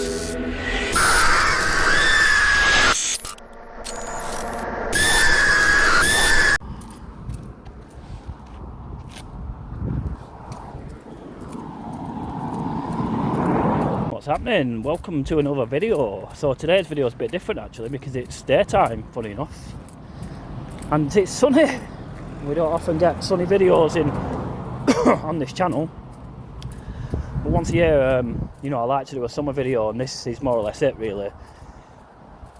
What's happening? Welcome to another video. So today's video is a bit different actually because it's daytime, funny enough, and it's sunny. We don't often get sunny videos in on this channel, but once a year, you know, I like to do a summer video, and this is more or less it really.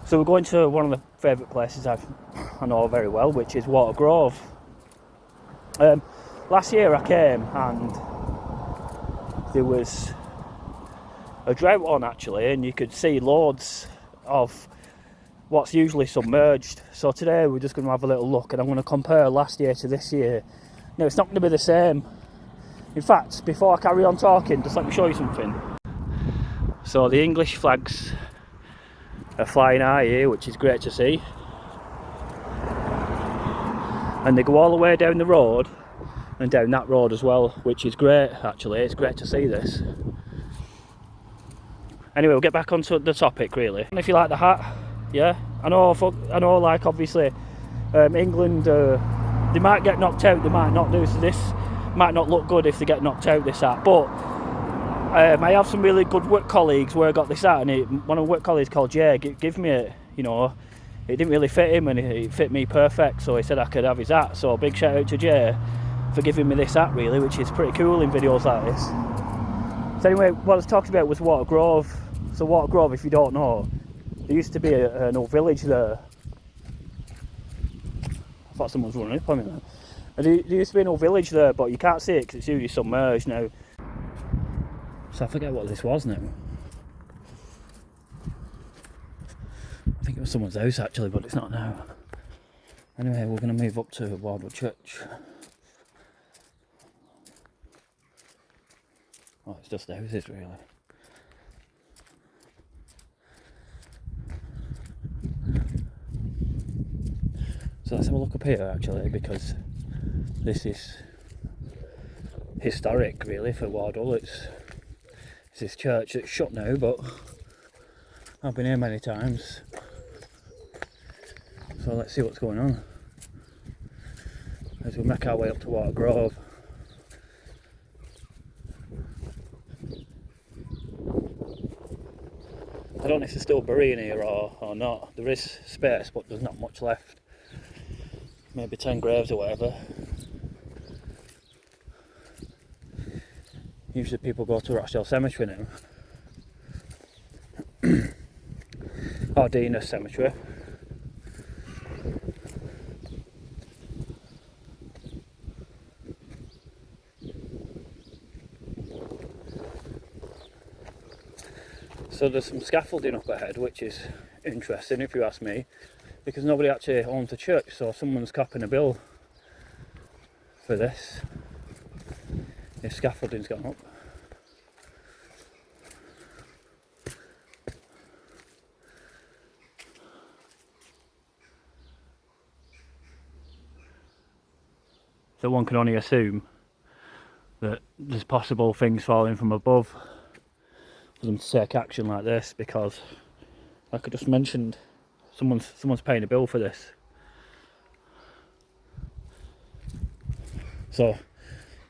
So we're going to one of the favourite places I know very well, which is Watergrove. Last year I came and there was a drought on actually, and you could see loads of what's usually submerged. So today we're just going to have a little look, and I'm going to compare last year to this year. Now it's not going to be the same. In fact, before I carry on talking, just let me show you something. So the English flags are flying high here, which is great to see, and they go all the way down the road and down that road as well, which is great actually. It's great to see this. Anyway, we'll get back onto the topic really. And if you like the hat, yeah, I know like obviously England, they might get knocked out, they might not do, so this might not look good if they get knocked out, this hat, but I have some really good work colleagues where I got this hat, and one of the work colleagues called Jay give me it, you know, it didn't really fit him and it fit me perfect, so he said I could have his hat. So big shout out to Jay for giving me this hat really, which is pretty cool in videos like this. So anyway, what I was talking about was Watergrove. So Watergrove, if you don't know, there used to be an old village there. I thought someone was running up on me there. And there used to be an old village there, but you can't see it because it's usually submerged now. So I forget what this was now. I think it was someone's house actually, but it's not now. Anyway, we're going to move up to Wardwood Church. Oh, it's just houses really. So let's have a look up here actually, because this is historic really for Wardle. It's this church that's shut now, but I've been here many times. So let's see what's going on as we make our way up to Watergrove. I don't know if they're still burying here or not. There is space, but there's not much left. Maybe 10 graves or whatever. Usually people go to Rochdale Cemetery now. Or Deane's Cemetery. So there's some scaffolding up ahead, which is interesting if you ask me, because nobody actually owns the church, so someone's copping a bill for this if scaffolding's gone up. So one can only assume that there's possible things falling from above for them to take action like this, because like I just mentioned, someone's paying a bill for this. So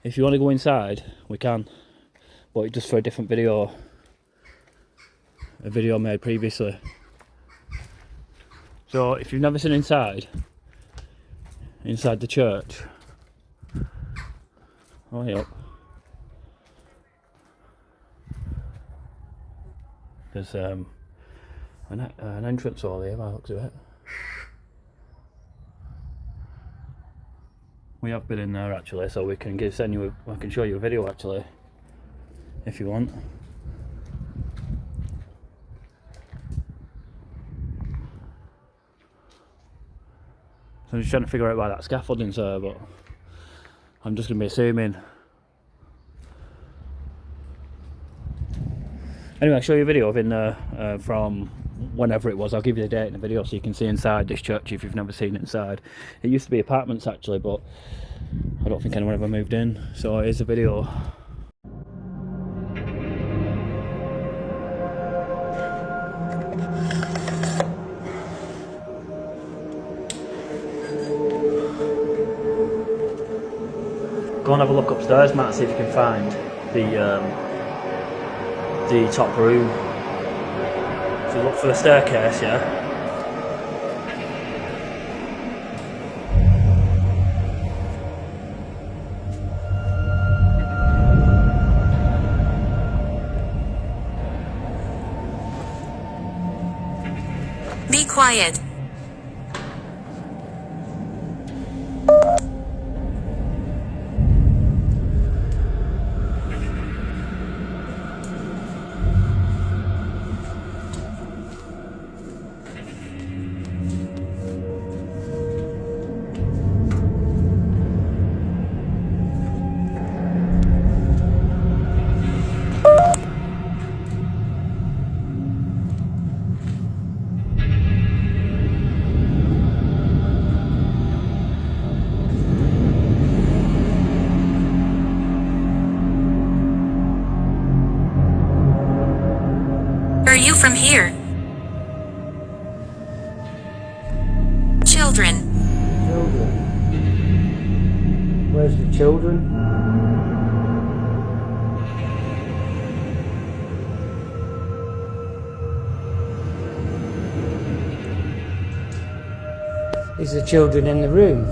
if you want to go inside, we can, but just for a different video, a video made previously. So if you've never seen inside the church, oh yep, there's an entrance over here by the looks of it. We have been in there actually, so we can I can show you a video actually if you want. So I'm just trying to figure out why that scaffolding's there, but I'm just going to be assuming. Anyway, I'll show you a video of in there from whenever it was. I'll give you the date in the video so you can see inside this church if you've never seen it inside. It used to be apartments actually, but I don't think anyone ever moved in. So here's the video. Go and have a look upstairs, Matt, see if you can find the top room. So look for the staircase, yeah? Be quiet. Are you from here? Children. Children. Where's the children? Is the children in the room?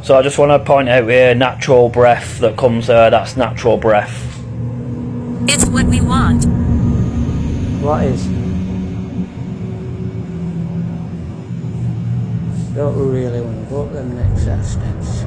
So I just want to point out here, natural breath that comes there, that's natural breath. It's what we want. What is? Don't really want to go up them next set of steps.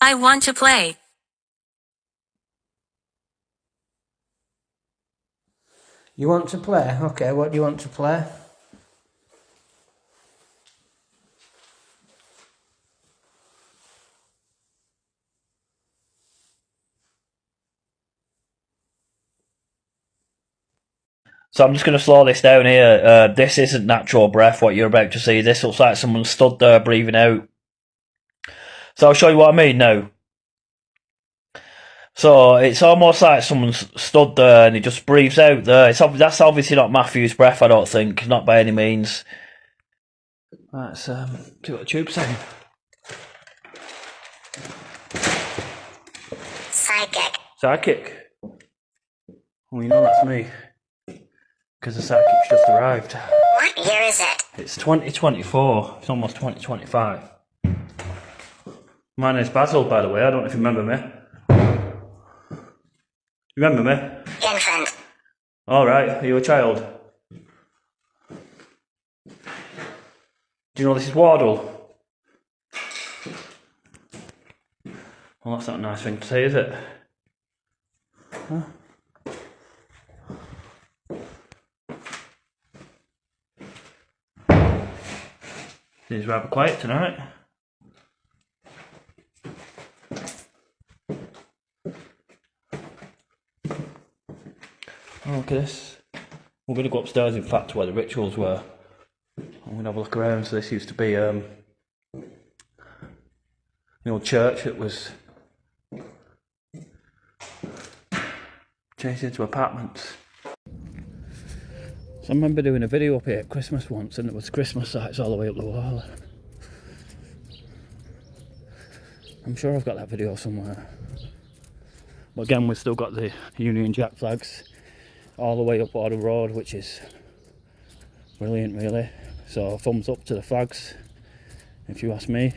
I want to play. You want to play? Okay, what do you want to play? So I'm just going to slow this down here. This isn't natural breath, what you're about to see. This looks like someone stood there breathing out. So I'll show you what I mean now. So it's almost like someone's stood there and he just breathes out there. That's obviously not Matthew's breath, I don't think. Not by any means. Right, see what the tube's saying. Psychic? Well, you know that's me. Because the psychic's just arrived. What year is it? It's 2024. It's almost 2025. My name's Basil, by the way. I don't know if you remember me. You remember me? Infant. Alright, are you a child? Do you know this is Wardle? Well, that's not a nice thing to say, is it? Huh? He's rather quiet tonight. Oh, look at this. We're going to go upstairs, in fact, where the rituals were. I'm going to have a look around. So this used to be an old church that was changed into apartments. So I remember doing a video up here at Christmas once, and there was Christmas lights all the way up the wall. I'm sure I've got that video somewhere. But again, we've still got the Union Jack flags all the way up Watergrove Road, which is brilliant, really. So thumbs up to the flags, if you ask me.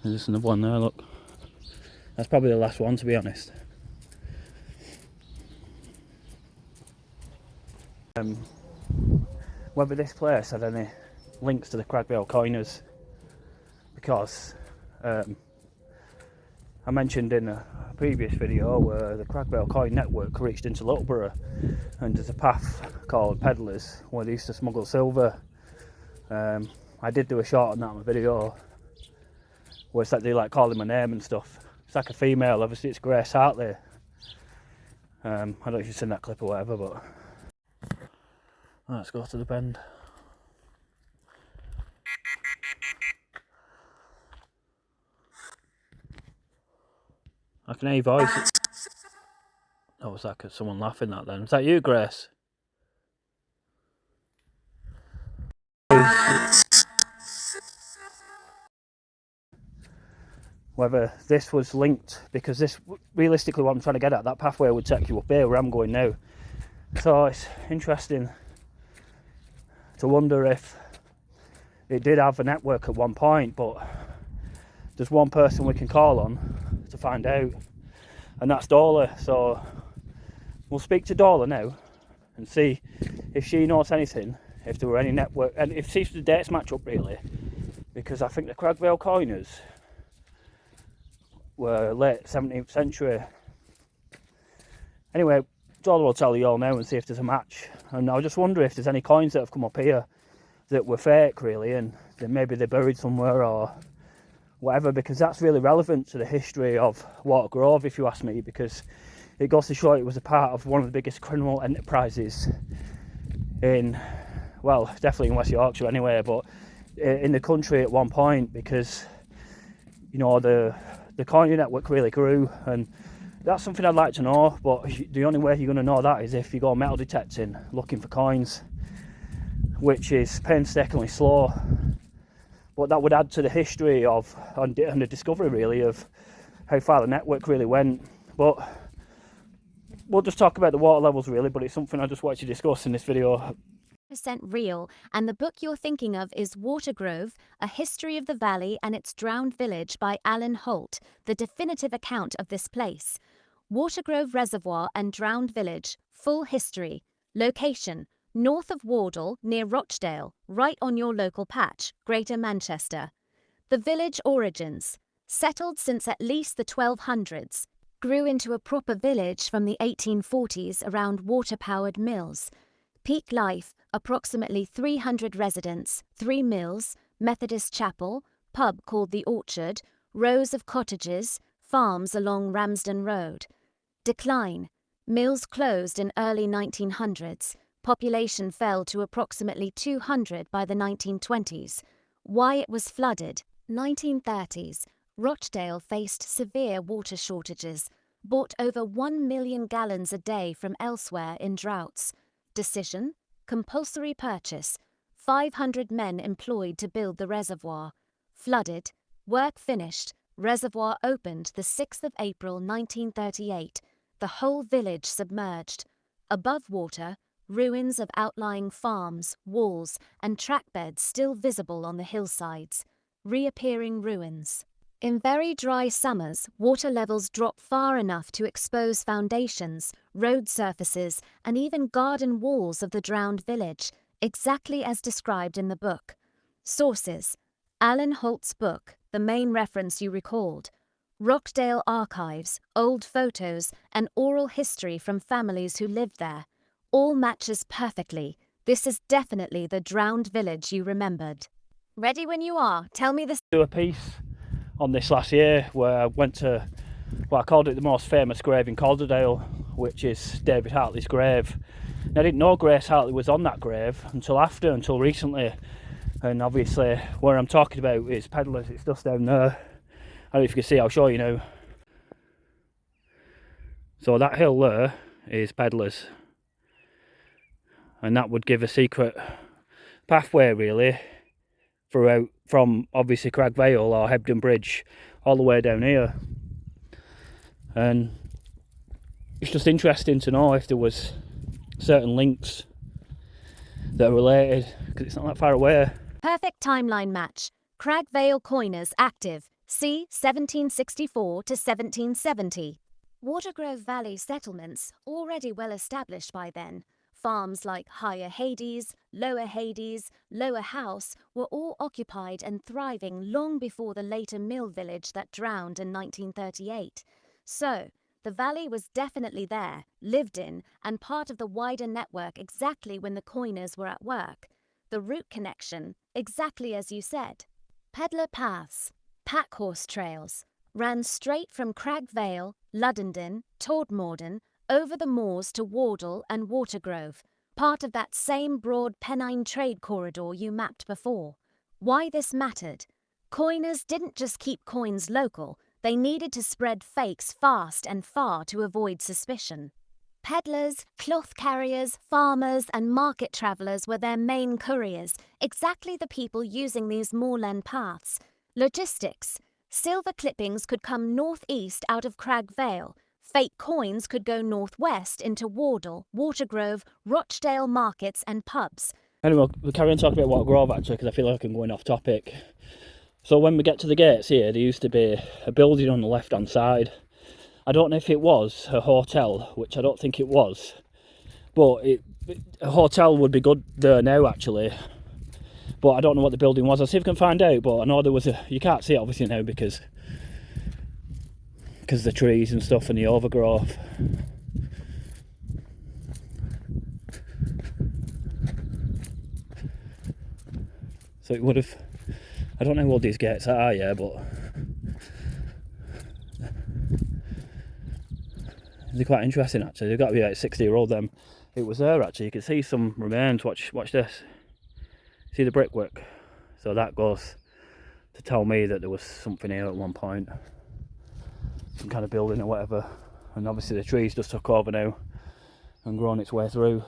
There's another one there, look. That's probably the last one, to be honest. whether this place had any links to the Cragg Vale coiners, because I mentioned in a previous video where the Cragg Vale coin network reached into Littleborough, and there's a path called Peddlers where they used to smuggle silver. I did do a shot on that in my video where it's like they like calling my name and stuff. It's like a female, obviously it's Grace Hartley. I don't know if you've seen that clip or whatever, but let's go to the bend. I can hear your voice. Oh, was that someone laughing that then? Is that you, Grace? Whether this was linked, because this, realistically what I'm trying to get at, that pathway would take you up here where I'm going now. So it's interesting to wonder if it did have a network at one point, but there's one person we can call on to find out, and that's Dola. So we'll speak to Dola now and see if she knows anything, if there were any network, and if see if the dates match up really, because I think the Cragg Vale coiners were late 17th century. Anyway, Dola will tell you all now and see if there's a match. And I just wonder if there's any coins that have come up here that were fake really, and then maybe they're buried somewhere or whatever, because that's really relevant to the history of Watergrove, if you ask me, because it goes to show it was a part of one of the biggest criminal enterprises in, well, definitely in West Yorkshire anyway, but in the country at one point, because, you know, the coin network really grew, and that's something I'd like to know. But the only way you're going to know that is if you go metal detecting looking for coins, which is painstakingly slow. But that would add to the history of and the discovery really of how far the network really went. But we'll just talk about the water levels really, but it's something I just wanted to discuss in this video. Real, and the book you're thinking of is Watergrove, A History of the Valley and Its Drowned Village by Alan Holt, the definitive account of this place. Watergrove Reservoir and Drowned Village, full history. Location, north of Wardle, near Rochdale, right on your local patch, Greater Manchester. The village origins, settled since at least the 1200s, grew into a proper village from the 1840s around water-powered mills. Peak life, approximately 300 residents, 3 mills, Methodist chapel, pub called the Orchard, rows of cottages, farms along Ramsden Road. Decline, mills closed in early 1900s, population fell to approximately 200 by the 1920s. Why it was flooded, 1930s, Rochdale faced severe water shortages, bought over 1 million gallons a day from elsewhere in droughts. Decision, compulsory purchase, 500 men employed to build the reservoir. Flooded, work finished, reservoir opened the 6th of April 1938, the whole village submerged. Above water, ruins of outlying farms, walls, and trackbeds still visible on the hillsides. Reappearing ruins. In very dry summers, water levels drop far enough to expose foundations, road surfaces, and even garden walls of the drowned village, exactly as described in the book. Sources: Alan Holt's book, the main reference you recalled. Rochdale archives, old photos, and oral history from families who lived there. All matches perfectly. This is definitely the drowned village you remembered. Ready when you are. Tell me the... Do a piece on this last year where I went to, well, I called it the most famous grave in Calderdale, which is David Hartley's grave. And I didn't know Grace Hartley was on that grave until recently. And obviously where I'm talking about is Peddlers, it's just down there. I don't know if you can see, I'll show you now. So that hill there is Peddlers. And that would give a secret pathway really throughout from obviously Cragg Vale or Hebden Bridge all the way down here. And it's just interesting to know if there was certain links that are related, because it's not that far away. Perfect timeline match. Cragg Vale coiners active, c. 1764 to 1770. Watergrove Valley settlements, already well established by then, Farms like Higher Hades, Lower Hades, Lower House were all occupied and thriving long before the later mill village that drowned in 1938. So, the valley was definitely there, lived in, and part of the wider network exactly when the coiners were at work. The route connection, exactly as you said. Peddler paths, pack horse trails, ran straight from Cragg Vale, Luddondon, Todmorden, over the moors to Wardle and Watergrove, part of that same broad Pennine trade corridor you mapped before. Why this mattered? Coiners didn't just keep coins local, they needed to spread fakes fast and far to avoid suspicion. Peddlers, cloth carriers, farmers, and market travellers were their main couriers, exactly the people using these moorland paths. Logistics. Silver clippings could come northeast out of Cragg Vale. Fake coins could go northwest into Wardle, Watergrove, Rochdale markets and pubs. Anyway, we'll carry on talking about Watergrove actually, because I feel like I'm going off topic. So when we get to the gates here, there used to be a building on the left-hand side. I don't know if it was a hotel, which I don't think it was, but a hotel would be good there now actually. But I don't know what the building was. I'll see if I can find out, but I know there was you can't see it obviously now because of the trees and stuff and the overgrowth. So it would have, I don't know what these gates are, yeah, but they're quite interesting actually. They've got to be like 60-year-old them. It was there actually, you can see some remains. Watch this. See the brickwork? So that goes to tell me that there was something here at one point. Some kind of building or whatever. And obviously the trees just took over now and grown its way through.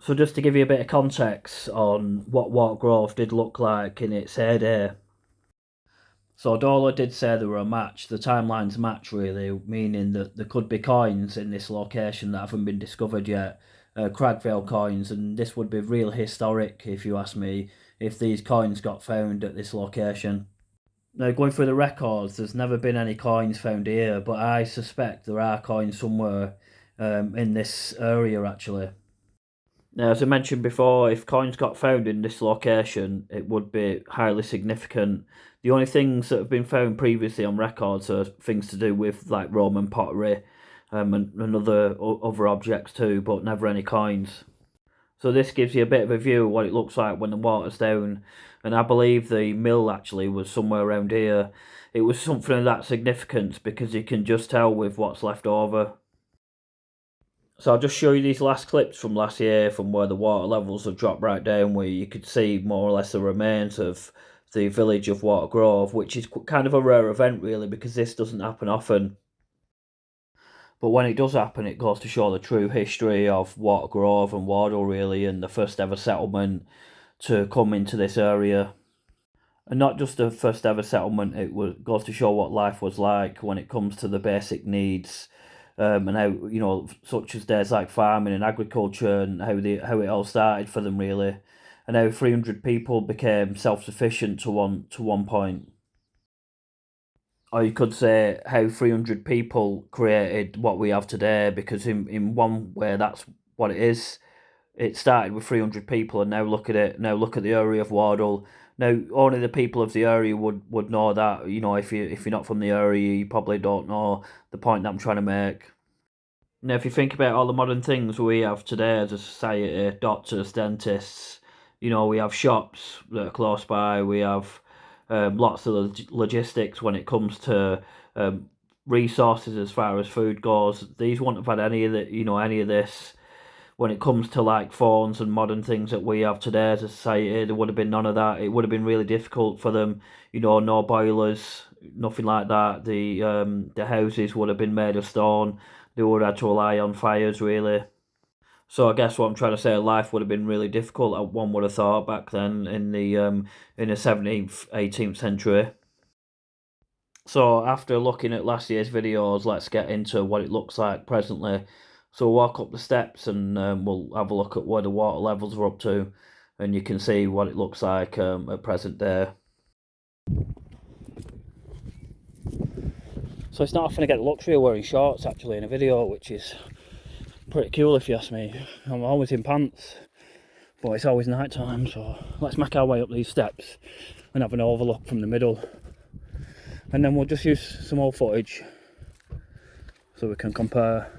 So just to give you a bit of context on what Watergrove did look like in its heyday. So Dola did say there were a match, the timeline's match really, meaning that there could be coins in this location that haven't been discovered yet. Cragg Vale coins, and this would be real historic if you ask me, if these coins got found at this location. Now going through the records, there's never been any coins found here, but I suspect there are coins somewhere in this area actually. Now, as I mentioned before, if coins got found in this location, it would be highly significant. The only things that have been found previously on records are things to do with like Roman pottery and other objects too, but never any coins. So this gives you a bit of a view of what it looks like when the water's down. And I believe the mill actually was somewhere around here. It was something of that significance because you can just tell with what's left over. So I'll just show you these last clips from last year from where the water levels have dropped right down, where you could see more or less the remains of the village of Watergrove, which is kind of a rare event really because this doesn't happen often. But when it does happen, it goes to show the true history of Watergrove and Wardle really, and the first ever settlement to come into this area. And not just the first ever settlement, goes to show what life was like when it comes to the basic needs. And how, you know, such as days like farming and agriculture, and how it all started for them really, and how 300 people became self-sufficient to one point. Or you could say how 300 people created what we have today, because in one way that's what it is. It started with 300 people, and now look at it. Now look at the area of Wardle. Now only the people of the area would know that. You know, if you're not from the area, you probably don't know the point that I'm trying to make. Now, if you think about all the modern things we have today as a society, doctors, dentists, you know, we have shops that are close by. We have lots of logistics when it comes to resources as far as food goes. These wouldn't have had any of this. When it comes to like phones and modern things that we have today as a society, there would have been none of that. It would have been really difficult for them, you know, no boilers, nothing like that. The houses would have been made of stone. They would have had to rely on fires really. So I guess what I'm trying to say, life would have been really difficult, one would have thought, back then in the 17th, 18th century. So after looking at last year's videos, let's get into what it looks like presently. So we'll walk up the steps and we'll have a look at where the water levels are up to, and you can see what it looks like at present day. So it's not often I get the luxury of wearing shorts actually in a video, which is pretty cool if you ask me. I'm always in pants, but it's always night time, so let's make our way up these steps and have an overlook from the middle. And then we'll just use some old footage so we can compare.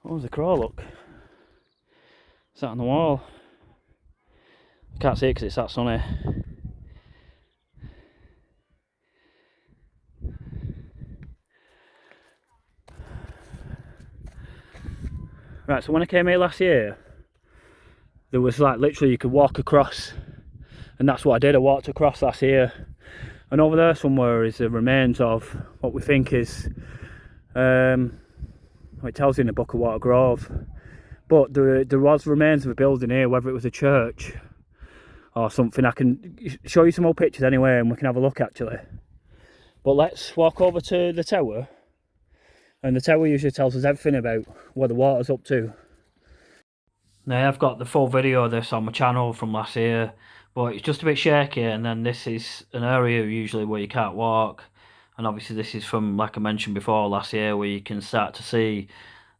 Oh, there's a crow, look. Sat on the wall. I can't see it because it's that sunny. Right, so when I came here last year, there was like literally you could walk across, and that's what I did. I walked across last year, and over there somewhere is the remains of what we think is, well, it tells you in the book of Watergrove, but there was remains of a building here, whether it was a church or something. I can show you some old pictures anyway, and we can have a look actually. But let's walk over to the tower. And the tower usually tells us everything about what the water's up to. Now I've got the full video of this on my channel from last year, but it's just a bit shaky, and then this is an area usually where you can't walk. And obviously this is from, like I mentioned before, last year, where you can start to see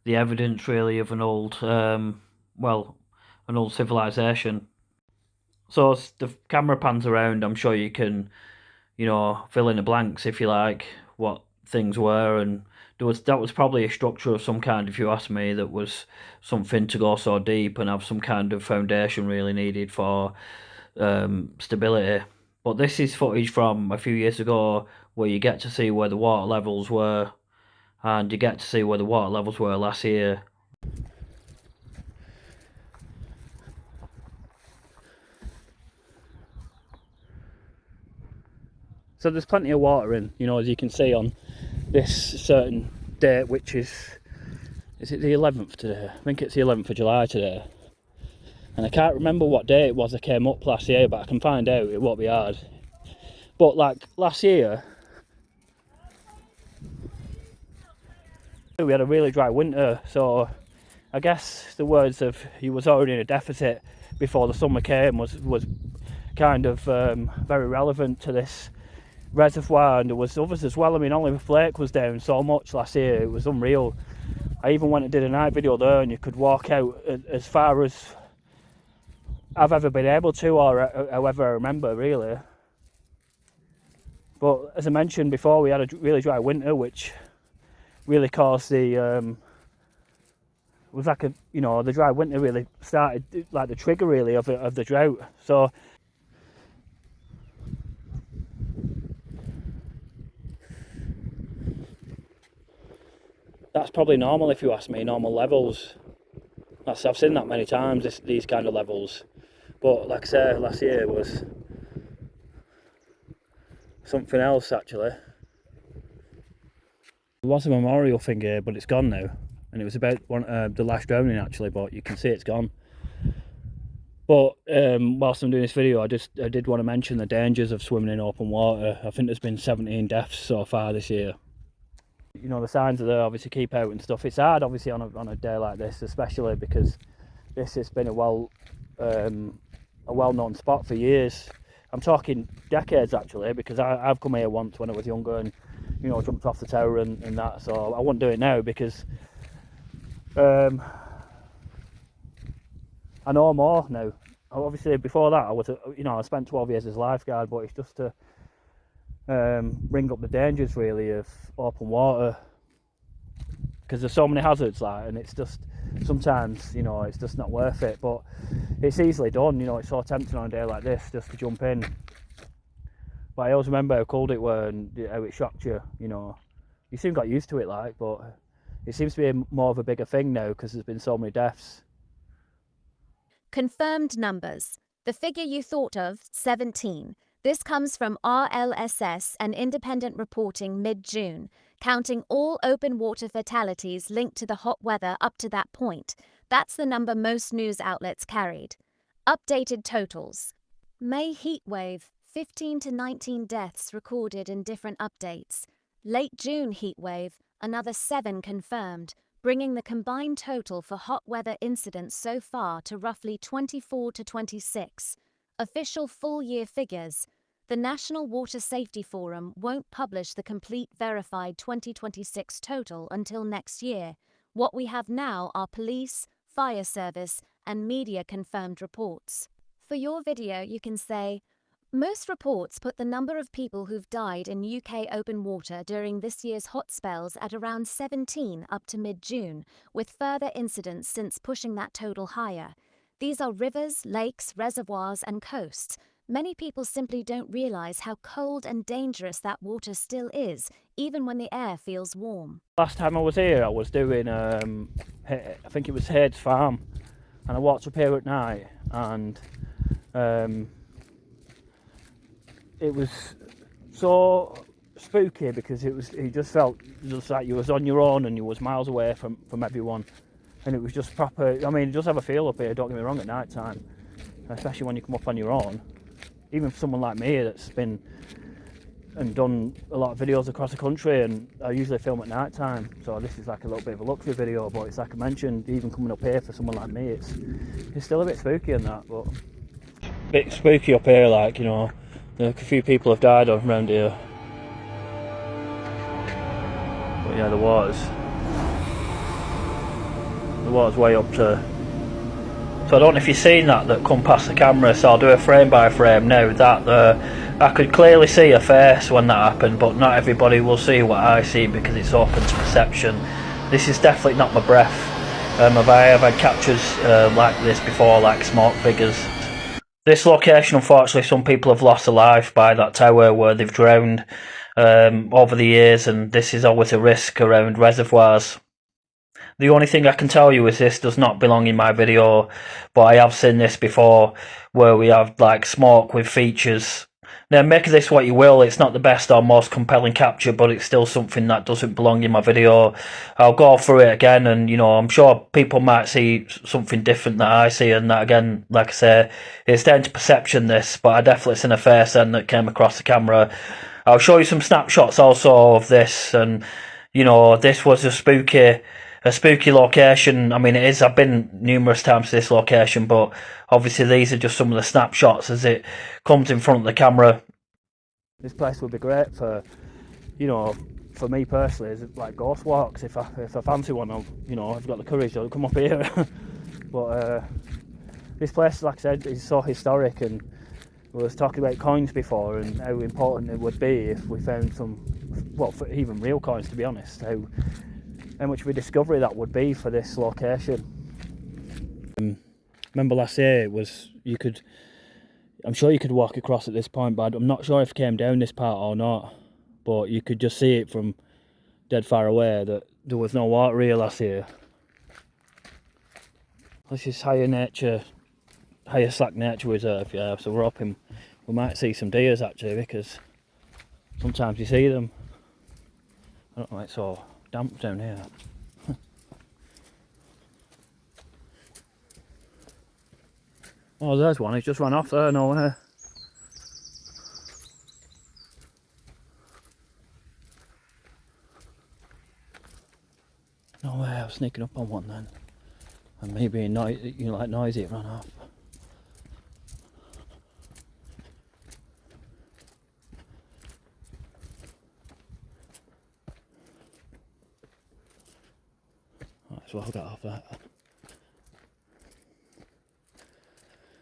the evidence really of an old, well, an old civilization. So as the camera pans around, I'm sure you can, you know, fill in the blanks if you like, what things were, and that was probably a structure of some kind, if you ask me, that was something to go so deep and have some kind of foundation really needed for stability. But this is footage from a few years ago where you get to see where the water levels were, and you get to see where the water levels were last year. So there's plenty of water in, you know, as you can see on this certain date, which is it the 11th today? I think it's the 11th of July today. And I can't remember what day it was I came up last year, but I can find out, it won't be hard. But like last year, we had a really dry winter, so I guess the words of he was already in a deficit before the summer came was kind of very relevant to this reservoir, and there was others as well. I mean, Olive Lake was down so much last year, it was unreal. I even went and did a night video there, and you could walk out as far as I've ever been able to, or however I remember really. But as I mentioned before, we had a really dry winter, which really caused the was like a, you know, the dry winter really started like the trigger really of the drought. So that's probably normal if you ask me, normal levels. I've seen that many times, these kind of levels. But like I say, last year was something else actually. There was a memorial thing here, but it's gone now. And it was about the last drowning actually, but you can see it's gone. But whilst I'm doing this video, I did want to mention the dangers of swimming in open water. I think there's been 17 deaths so far this year. You know, the signs are there, obviously keep out and stuff. It's hard obviously on a day like this, especially because this has been a well-known spot for years. I'm talking decades actually, because I've come here once when I was younger and, you know, jumped off the tower and that, so I wouldn't do it now because I know more now. Obviously before that I spent 12 years as a lifeguard, but it's just to bring up the dangers really of open water, because there's so many hazards like, and it's just sometimes, you know, it's just not worth it. But it's easily done, you know, it's so tempting on a day like this just to jump in. But I always remember how cold it were and how it shocked you, you know. You soon got used to it like, but it seems to be more of a bigger thing now because there's been so many deaths. Confirmed numbers. The figure you thought of, 17. This comes from RLSS and independent reporting mid-June, counting all open water fatalities linked to the hot weather up to that point. That's the number most news outlets carried. Updated totals. May heatwave, 15 to 19 deaths recorded in different updates. Late June heatwave, another 7 confirmed, bringing the combined total for hot weather incidents so far to roughly 24 to 26. Official full-year figures. The National Water Safety Forum won't publish the complete verified 2026 total until next year. What we have now are police, fire service, and media-confirmed reports. For your video, you can say, most reports put the number of people who've died in UK open water during this year's hot spells at around 17 up to mid-June, with further incidents since pushing that total higher. These are rivers, lakes, reservoirs, and coasts. Many people simply don't realise how cold and dangerous that water still is, even when the air feels warm. Last time I was here, I was doing, I think it was Head's Farm, and I walked up here at night, and it was so spooky because it just felt just like you was on your own and you was miles away from everyone, and it was just proper. I mean, it does have a feel up here, don't get me wrong, at night time, especially when you come up on your own. Even for someone like me that's been and done a lot of videos across the country, and I usually film at night time, so this is like a little bit of a luxury video, but it's like I mentioned, even coming up here for someone like me, it's still a bit spooky and that, but a bit spooky up here, like, you know, a few people have died around here. But yeah, the water's way up to. So I don't know if you've seen that come past the camera, so I'll do a frame by frame now. That I could clearly see a face when that happened, but not everybody will see what I see because it's open to perception. This is definitely not my breath. I have had captures like this before, like smoke figures. This location, unfortunately, some people have lost their life by that tower where they've drowned over the years, and this is always a risk around reservoirs. The only thing I can tell you is this does not belong in my video, but I have seen this before where we have like smoke with features. Now, make of this what you will, it's not the best or most compelling capture, but it's still something that doesn't belong in my video. I'll go through it again, and you know, I'm sure people might see something different that I see, and that again, like I say, it's down to perception this, but I definitely seen a face then that came across the camera. I'll show you some snapshots also of this, and you know, this was a spooky location. I mean, it is. I've been numerous times to this location, but obviously these are just some of the snapshots as it comes in front of the camera. This place would be great for, you know, for me personally, is like ghost walks. If I fancy one, I've got the courage, I'll come up here. But this place, like I said, is so historic, and we was talking about coins before and how important it would be if we found some, well, for even real coins, to be honest. How much of a discovery that would be for this location. Remember last year, I'm sure you could walk across at this point, but I'm not sure if it came down this part or not, but you could just see it from dead far away that there was no water here last year. This is higher slack nature reserve, yeah, so we're hoping we might see some deers actually, because sometimes you see them. I don't know, it's so damp down here. Oh, there's one, he's just run off there, nowhere. No way, I was sneaking up on one then. And maybe noisy, it ran off. Might as well get off that.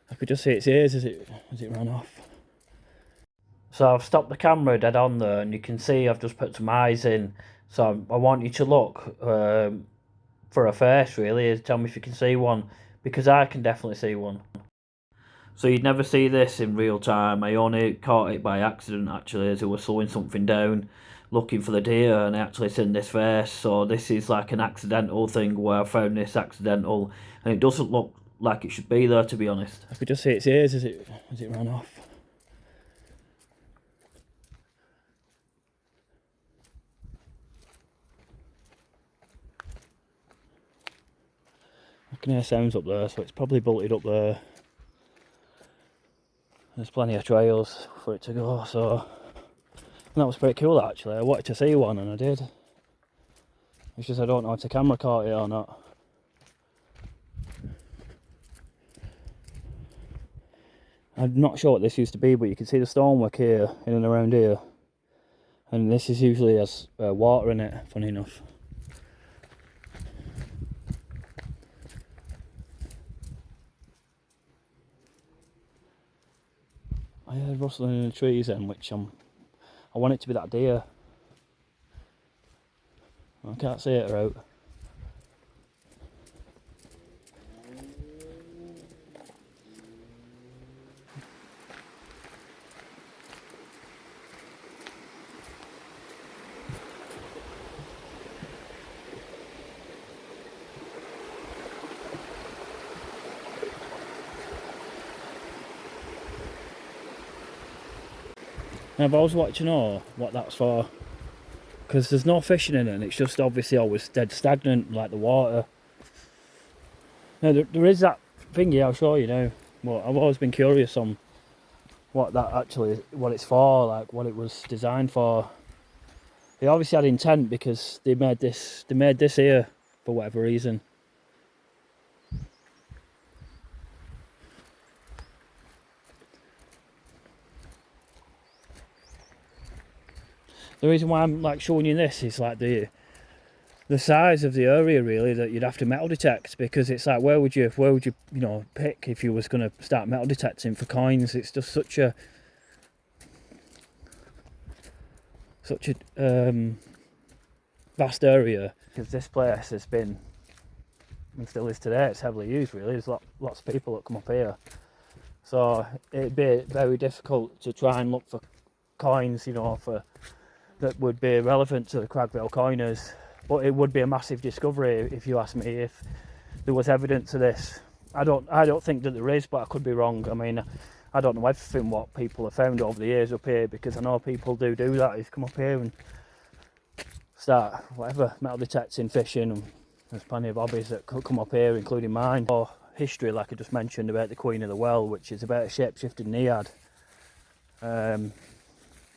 I could just see its ears as it ran off. So I've stopped the camera dead on there, and you can see I've just put some eyes in. So I want you to look for a face, really. Tell me if you can see one, because I can definitely see one. So you'd never see this in real time. I only caught it by accident actually, as I was slowing something down, looking for the deer, and I actually seen this face. So this is like an accidental thing where I found this accidental, and it doesn't look like it should be there, to be honest. I could just see its ears as it ran off. I can hear sounds up there, so it's probably bolted up there. There's plenty of trails for it to go, so and that was pretty cool actually. I wanted to see one and I did. It's just I don't know if the camera caught it or not. I'm not sure what this used to be, but you can see the stonework here, in and around here. And this is usually has water in it, funny enough. I heard rustling in the trees then, which I want it to be that deer. I can't see it out. Now, I've always wanted to know what that's for, because there's no fishing in it, and it's just obviously always dead stagnant, like the water. Now, there is that thingy, I'll show you now. But I've always been curious on what it's for, like what it was designed for. They obviously had intent, because they made this here for whatever reason. The reason why I'm like showing you this is like the size of the area really that you'd have to metal detect, because it's like where would you pick if you was going to start metal detecting for coins? It's just such a vast area, because this place has been, and still is today, it's heavily used really. There's lots of people that come up here, so it'd be very difficult to try and look for coins, that would be relevant to the Cragg Vale coiners. But it would be a massive discovery if you ask me, if there was evidence of this. I don't think that there is, but I could be wrong. I mean, I don't know everything what people have found over the years up here, because I know people do that, is come up here and start whatever, metal detecting, fishing, and there's plenty of hobbies that could come up here, including mine. Or history, like I just mentioned, about the Queen of the Well, which is about a shape-shifting Nead,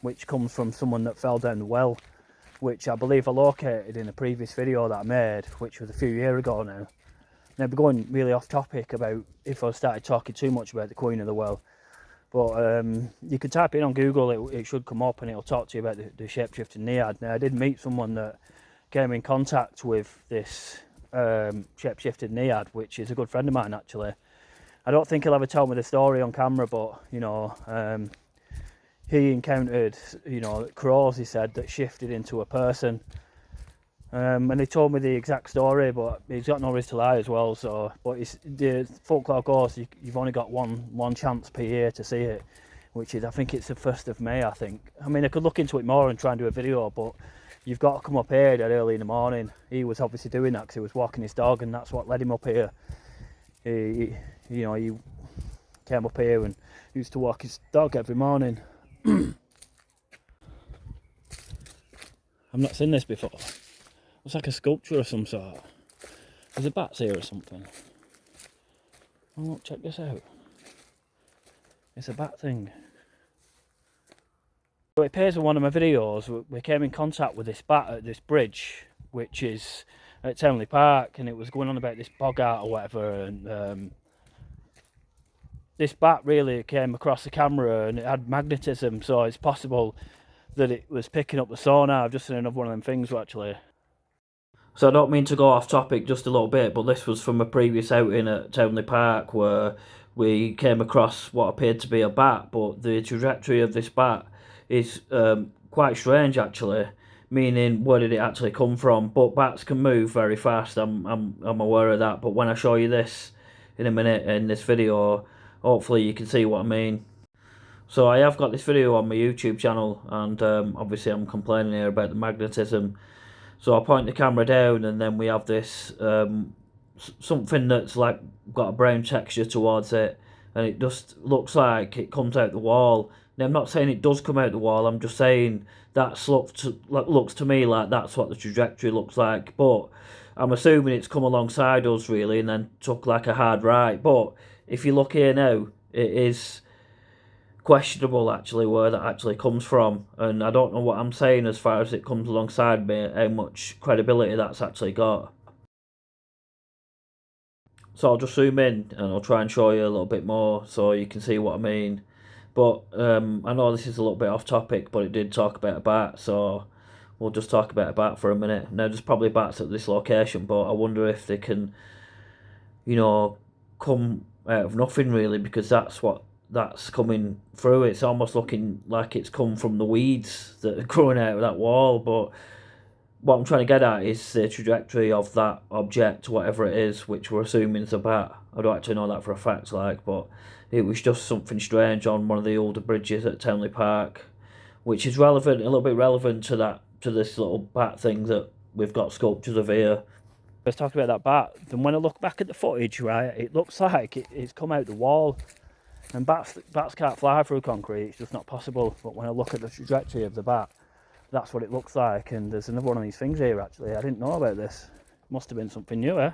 which comes from someone that fell down the well, which I believe I located in a previous video that I made, which was a few years ago now. Now, we're going really off topic about if I started talking too much about the Queen of the Well, but you can type in on Google, it should come up, and it'll talk to you about the shape-shifting Nead. Now, I did meet someone that came in contact with this shape-shifting Nead, which is a good friend of mine actually. I don't think he'll ever tell me the story on camera, but he encountered, crows, he said, that shifted into a person. And he told me the exact story, but he's got no risk to lie as well. So, but the folklore goes, you've only got one chance per year to see it, which is, I think it's the 1st of May, I think. I mean, I could look into it more and try and do a video, but you've got to come up here that early in the morning. He was obviously doing that because he was walking his dog, and that's what led him up here. He came up here and used to walk his dog every morning. I've not seen this before. It's like a sculpture of some sort. There's a bats here or something. Oh look, check this out. It's a bat thing. So it appears in one of my videos, we came in contact with this bat at this bridge, which is at Townley Park, and it was going on about this bogart or whatever, and this bat really came across the camera and it had magnetism, so it's possible that it was picking up the sonar. I've just seen another one of them things actually. So I don't mean to go off topic just a little bit, but this was from a previous outing at Townley Park where we came across what appeared to be a bat, but the trajectory of this bat is quite strange actually, meaning where did it actually come from? But bats can move very fast, I'm aware of that, but when I show you this in a minute in this video, hopefully you can see what I mean. So I have got this video on my YouTube channel, and obviously I'm complaining here about the magnetism. So I point the camera down, and then we have this something that's like got a brown texture towards it, and it just looks like it comes out the wall. Now I'm not saying it does come out the wall, I'm just saying that looks to me like that's what the trajectory looks like, but I'm assuming it's come alongside us really and then took like a hard right. But if you look here now, it is questionable actually where that actually comes from, and I don't know what I'm saying as far as it comes alongside me, how much credibility that's actually got. So I'll just zoom in and I'll try and show you a little bit more so you can see what I mean. But I know this is a little bit off topic, but it did talk about a bat, so we'll just talk about a bat for a minute. Now, there's probably bats at this location, but I wonder if they can, come out of nothing really, because that's coming through. It's almost looking like it's come from the weeds that are growing out of that wall, but what I'm trying to get at is the trajectory of that object, whatever it is, which we're assuming is a bat. I don't actually know that for a fact, but it was just something strange on one of the older bridges at Townley Park, which is relevant, a little bit relevant to this little bat thing that we've got sculptures of here. Let's talk about that bat. Then when I look back at the footage, right, it looks like it's come out the wall. And bats can't fly through concrete, it's just not possible. But when I look at the trajectory of the bat, that's what it looks like. And there's another one of these things here actually. I didn't know about this. Must have been something new, eh?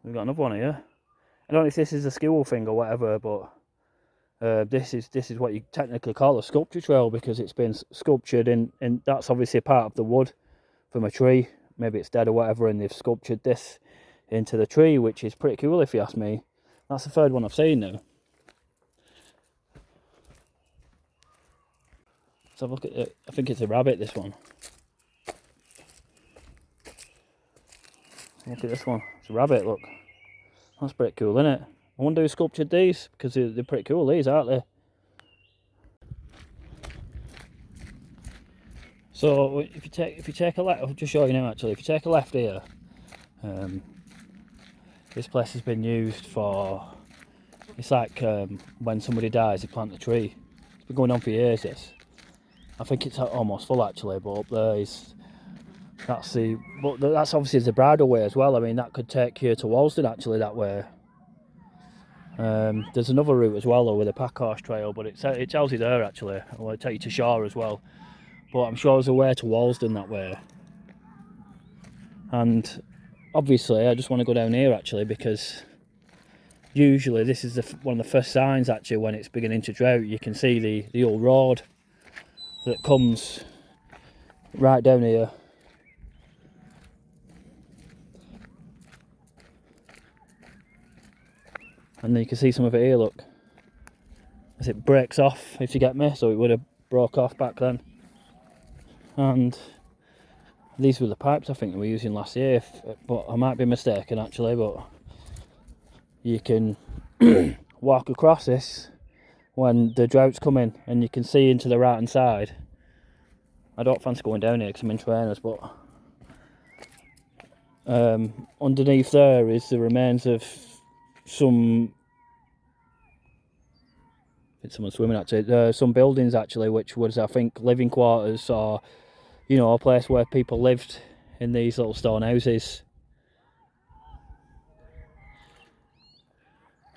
We've got another one here. I don't know if this is a skill thing or whatever, but this is what you technically call a sculpture trail, because it's been sculptured in, and that's obviously a part of the wood from a tree. Maybe it's dead or whatever, and they've sculptured this into the tree, which is pretty cool if you ask me. That's the third one I've seen now. Let's have a look at it. I think it's a rabbit, this one. Look at this one. It's a rabbit, look. That's pretty cool, isn't it? I wonder who sculptured these, because they're pretty cool, these, aren't they? So if you take a left, I'll just show you now actually. If you take a left here, this place has been used for. It's like when somebody dies, they plant a tree. It's been going on for years. This. I think it's almost full actually, but up there is. That's obviously the bridle way as well. I mean, that could take you to Walsden actually that way. There's another route as well though with a pack horse trail, but it tells you there actually. It'll take you to shore as well. But I'm sure there's a way to Walsden that way. And obviously I just want to go down here actually, because usually this is one of the first signs actually when it's beginning to drought. You can see the old road that comes right down here. And then you can see some of it here, look. As it breaks off, if you get me, so it would have broke off back then. And these were the pipes I think we were using last year, but I might be mistaken actually, but you can walk across this when the drought's coming and you can see into the right hand side. I don't fancy going down here because I'm in trainers, but underneath there is the remains of some someone swimming actually, some buildings actually, which was I think living quarters, or a place where people lived in these little stone houses.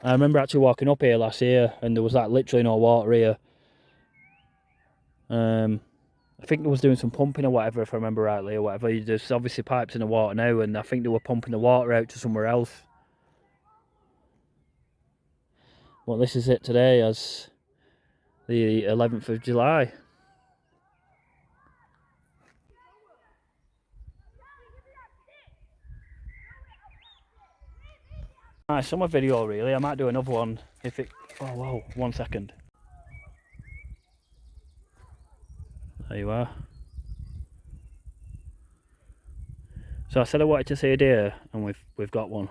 I remember actually walking up here last year and there was like literally no water here. I think they was doing some pumping or whatever, if I remember rightly, or whatever. There's obviously pipes in the water now, and I think they were pumping the water out to somewhere else. Well, this is it today as the 11th of July. Nice summer video really. I might do another one if it... Oh wow, 1 second. There you are. So I said I wanted to see a deer, and we've got one.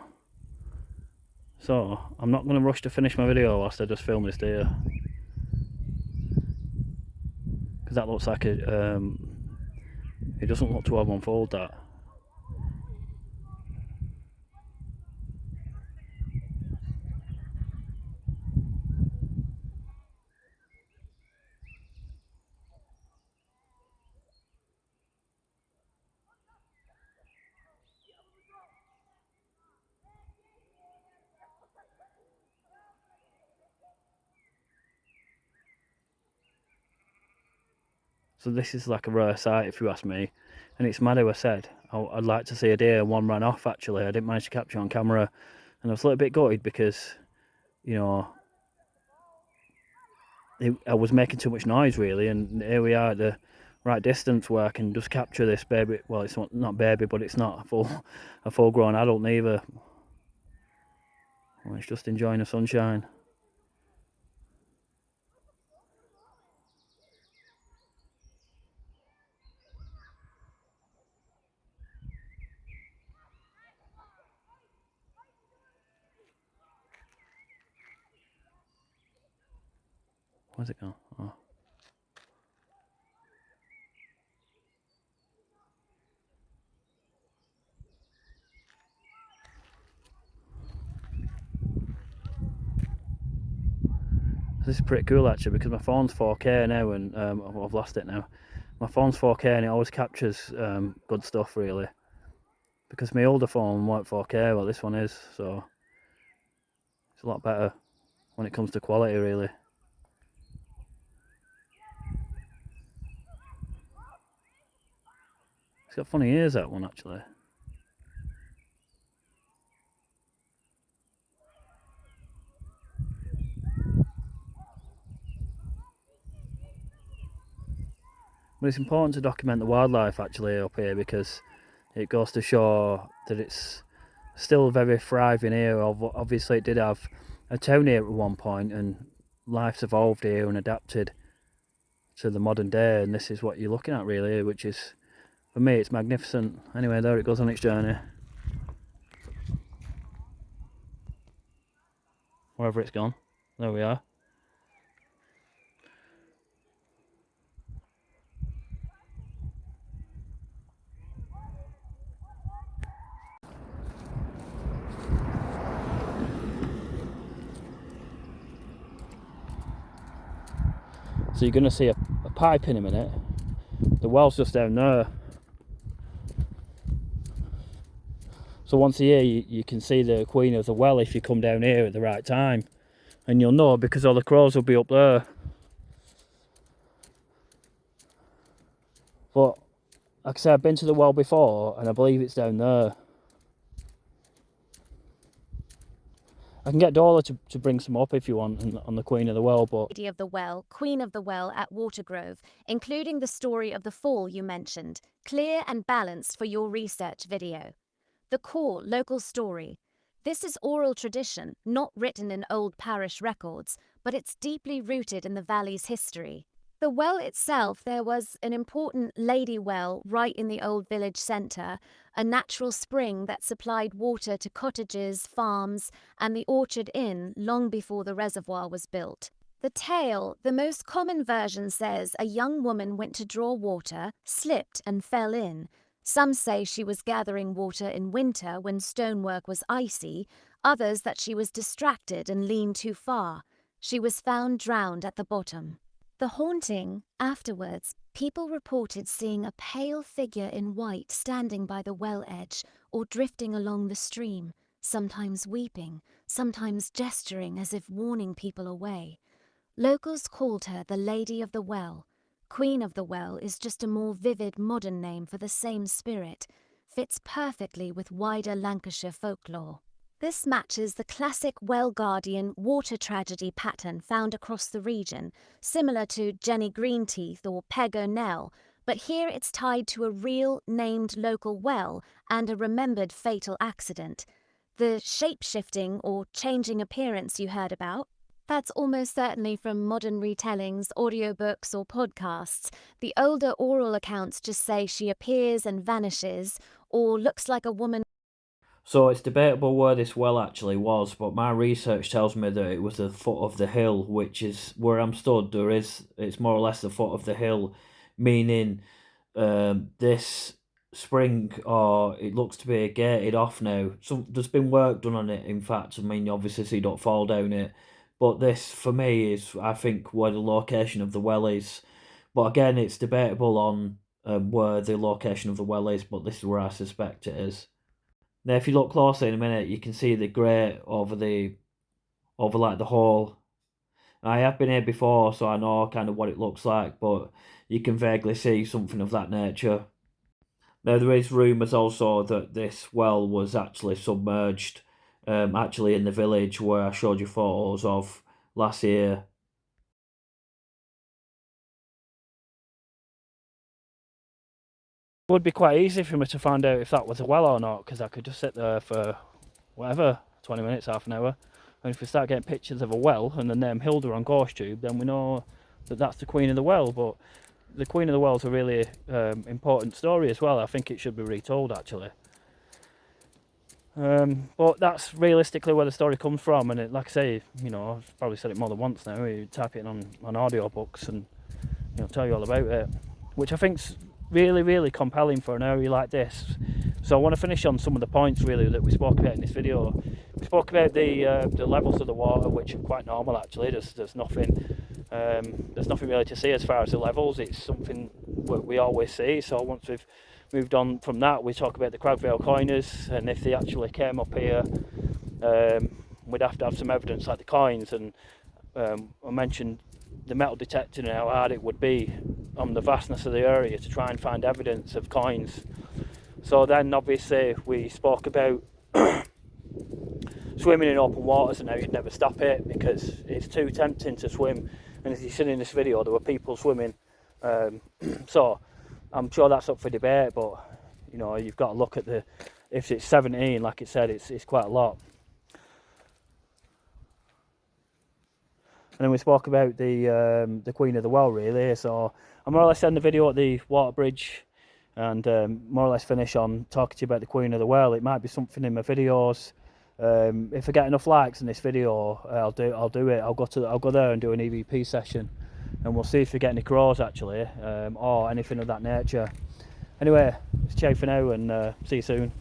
So I'm not going to rush to finish my video whilst I just film this deer, because that looks like it doesn't look to have unfold that. So this is like a rare sight if you ask me, and it's mad how I said I'd like to see a deer and one ran off actually. I didn't manage to capture on camera, and I was a little bit gutted because, I was making too much noise really, and here we are at the right distance where I can just capture this baby. Well, it's not baby, but it's not a full grown adult neither. Well, it's just enjoying the sunshine. Where's it gone? Oh. This is pretty cool actually, because my phone's 4K now, and I've lost it now. My phone's 4K and it always captures good stuff really. Because my older phone weren't 4K, well this one is, so it's a lot better when it comes to quality really. It's got funny ears, that one actually. But it's important to document the wildlife actually up here, because it goes to show that it's still very thriving here. Obviously it did have a town here at one point, and life's evolved here and adapted to the modern day, and this is what you're looking at really, which is, for me, it's magnificent. Anyway, there it goes on its journey. Wherever it's gone. There we are. So you're going to see a pipe in a minute. The well's just down there. So once a year you can see the queen of the well if you come down here at the right time. And you'll know because all the crows will be up there. But like I said, I've been to the well before and I believe it's down there. I can get Dola to bring some up if you want on the Queen of the Well, but... Lady of the Well, Queen of the Well at Watergrove, including the story of the fall you mentioned, clear and balanced for your research video. The core local story. This is oral tradition, not written in old parish records, but it's deeply rooted in the valley's history. The well itself, there was an important lady well right in the old village centre, a natural spring that supplied water to cottages, farms, and the Orchard Inn long before the reservoir was built. The tale, the most common version, says a young woman went to draw water, slipped and fell in. Some say she was gathering water in winter when stonework was icy, others that she was distracted and leaned too far. She was found drowned at the bottom. The haunting, afterwards, people reported seeing a pale figure in white standing by the well edge or drifting along the stream, sometimes weeping, sometimes gesturing as if warning people away. Locals called her the Lady of the Well. Queen of the Well is just a more vivid modern name for the same spirit, fits perfectly with wider Lancashire folklore. This matches the classic well guardian water tragedy pattern found across the region, similar to Jenny Greenteeth or Peg O'Neill, but here it's tied to a real, named local well and a remembered fatal accident. The shape-shifting or changing appearance you heard about? That's almost certainly from modern retellings, audiobooks or podcasts. The older oral accounts just say she appears and vanishes, or looks like a woman. So it's debatable where this well actually was, but my research tells me that it was the foot of the hill, which is where I'm stood. It's more or less the foot of the hill, meaning this spring, or it looks to be gated off now. So there's been work done on it, in fact. I mean, obviously, so you don't fall down it. But this, for me, is, I think, where the location of the well is. But again, it's debatable on where the location of the well is, but this is where I suspect it is. Now, if you look closely in a minute, you can see the grate over like the hole. I have been here before, so I know kind of what it looks like, but you can vaguely see something of that nature. Now, there is rumours also that this well was actually submerged, actually in the village where I showed you photos of last year. would be quite easy for me to find out if that was a well or not, because I could just sit there for whatever, 20 minutes, half an hour, and if we start getting pictures of a well and the name Hilda on Ghost Tube, then we know that that's the Queen of the Well. But the Queen of the Well is a really important story as well. I think it should be retold, actually. But that's realistically where the story comes from, and it, like I say, you know, I've probably said it more than once now. You type it on audiobooks and it'll tell you all about it, which I think's really compelling for an area like this. So I want to finish on some of the points really that we spoke about in this video. We spoke about the levels of the water, which are quite normal actually. There's nothing really to see as far as the levels. It's something we always see. So once we've moved on from that, we talk about the Cragg Vale coiners, and if they actually came up here, we'd have to have some evidence like the coins, and I mentioned the metal detector and how hard it would be on the vastness of the area to try and find evidence of coins. So then obviously we spoke about swimming in open waters and how you'd never stop it because it's too tempting to swim, and as you see in this video there were people swimming, so I'm sure that's up for debate, but you know, you've got to look at if it's 17 like it said, it's quite a lot. And then we spoke about the Queen of the Well really, so I more or less end the video at the water bridge and more or less finish on talking to you about the Queen of the Well. It might be something in my videos. If I get enough likes in this video, I'll do it. I'll go there and do an EVP session, and we'll see if we get any crows actually, or anything of that nature. Anyway, it's ciao for now, and see you soon.